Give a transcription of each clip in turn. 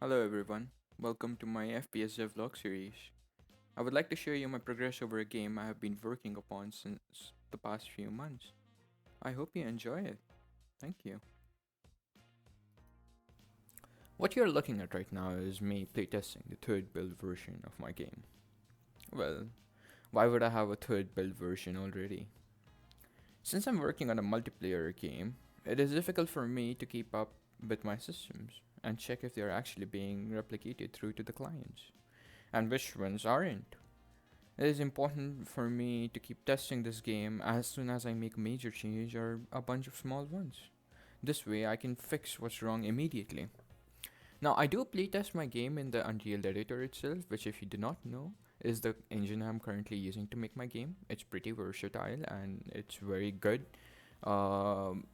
Hello everyone, welcome to my FPS devlog series. I would like to share you my progress over a game I have been working upon since the past few months. I hope you enjoy it. Thank you. What you're looking at right now is me playtesting the third build version of my game. Well, why would I have a third build version already? Since I'm working on a multiplayer game, it is difficult for me to keep up with my systems and check if they are actually being replicated through to the clients and which ones aren't. It is important for me to keep testing this game as soon as I make a major change or a bunch of small ones. This way I can fix what's wrong immediately. Now I do playtest my game in the Unreal editor itself, which if you do not know, is the engine I'm currently using to make my game. It's pretty versatile and it's very good. Um,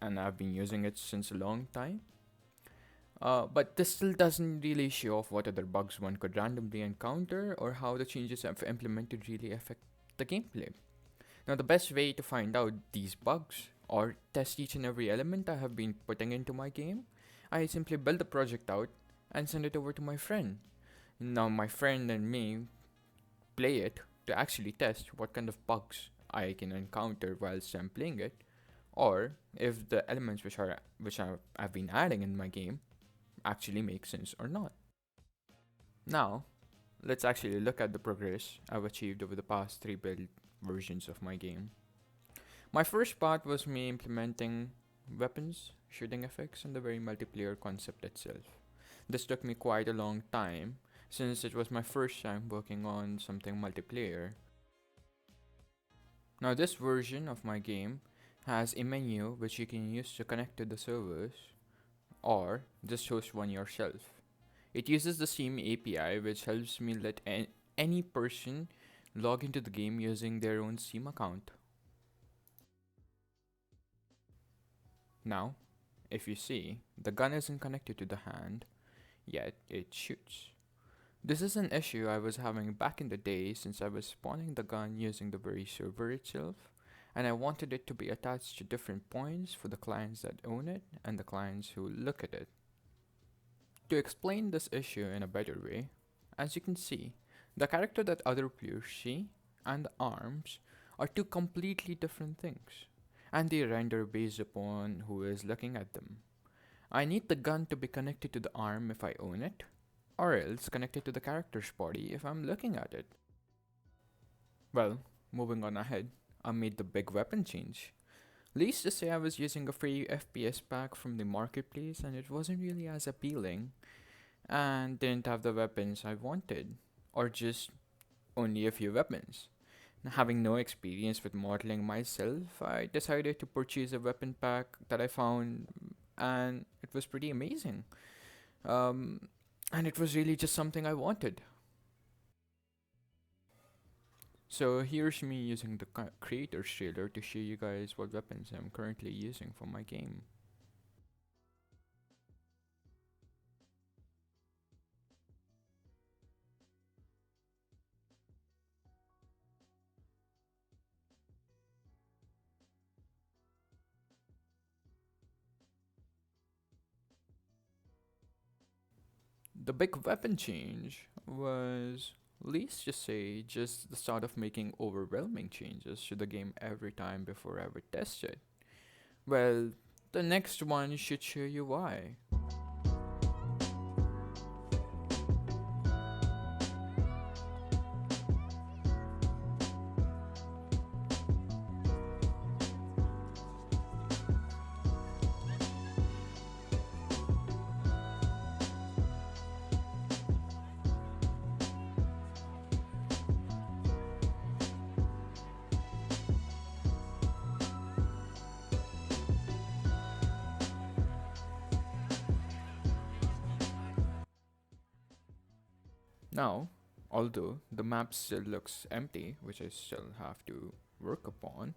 and I've been using it since a long time. But this still doesn't really show off what other bugs one could randomly encounter or how the changes I've implemented really affect the gameplay. Now, the best way to find out these bugs or test each and every element I have been putting into my game, I simply build the project out and send it over to my friend. Now, my friend and me play it to actually test what kind of bugs I can encounter whilst I'm playing it, or if the elements I've been adding in my game actually make sense or not. Now, let's actually look at the progress I've achieved over the past 3 build versions of my game. My first part was me implementing weapons, shooting effects, and the very multiplayer concept itself. This took me quite a long time since it was my first time working on something multiplayer. Now, this version of my game has a menu which you can use to connect to the servers or just host one yourself. It uses the same API which helps me let any person log into the game using their own Steam account. Now, if you see, the gun isn't connected to the hand, yet it shoots. This is an issue I was having back in the day since I was spawning the gun using the very server itself, and I wanted it to be attached to different points for the clients that own it and the clients who look at it. To explain this issue in a better way, as you can see, the character that other players see and the arms are two completely different things, and they render based upon who is looking at them. I need the gun to be connected to the arm if I own it, or else connected to the character's body if I'm looking at it. Well, moving on ahead, I made the big weapon change. Least to say I was using a free FPS pack from the marketplace and it wasn't really as appealing and didn't have the weapons I wanted, or just only a few weapons. Having no experience with modeling myself, I decided to purchase a weapon pack that I found, and it was pretty amazing. Um, and it was really just something I wanted. So here's me using the creator's trailer to show you guys what weapons I'm currently using for my game. The big weapon change was, let's just say, just the start of making overwhelming changes to the game every time before I would test it. Well, the next one should show you why. Now, although the map still looks empty, which I still have to work upon,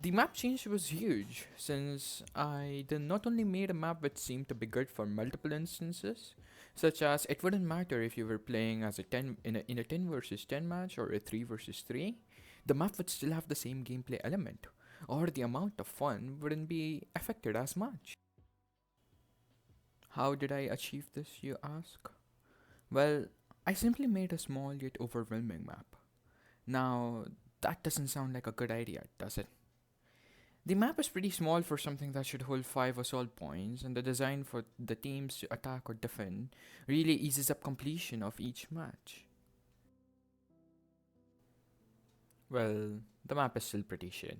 the map change was huge since I then not only made a map which seemed to be good for multiple instances, such as it wouldn't matter if you were playing as a 10 in a 10 versus 10 match or a 3 versus 3, the map would still have the same gameplay element, or the amount of fun wouldn't be affected as much. How did I achieve this, you ask? Well, I simply made a small yet overwhelming map. Now, that doesn't sound like a good idea, does it? The map is pretty small for something that should hold 5 assault points, and the design for the teams to attack or defend really eases up completion of each match. Well, the map is still pretty shit.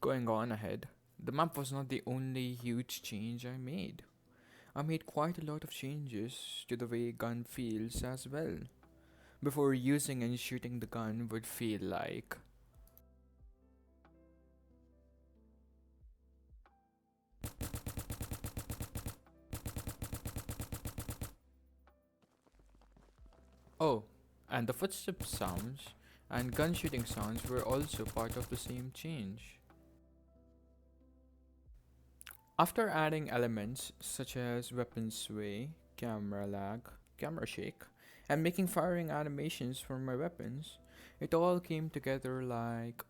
Going on ahead, the map was not the only huge change I made. I made quite a lot of changes to the way gun feels as well. Before using and shooting the gun would feel like. Oh, and the footstep sounds and gun shooting sounds were also part of the same change. After adding elements such as weapon sway, camera lag, camera shake, and making firing animations for my weapons, it all came together like.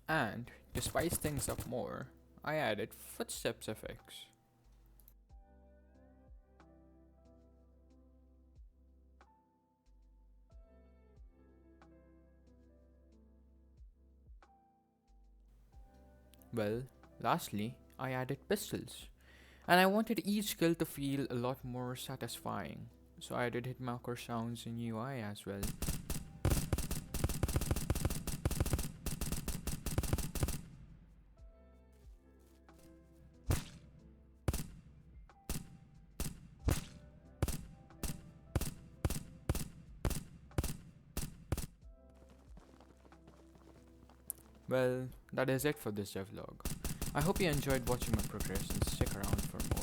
And, to spice things up more, I added footsteps effects. Well, lastly, I added pistols. And I wanted each kill to feel a lot more satisfying. So I added hitmarker sounds in UI as well. Well, that is it for this devlog. I hope you enjoyed watching my progress and stick around for more.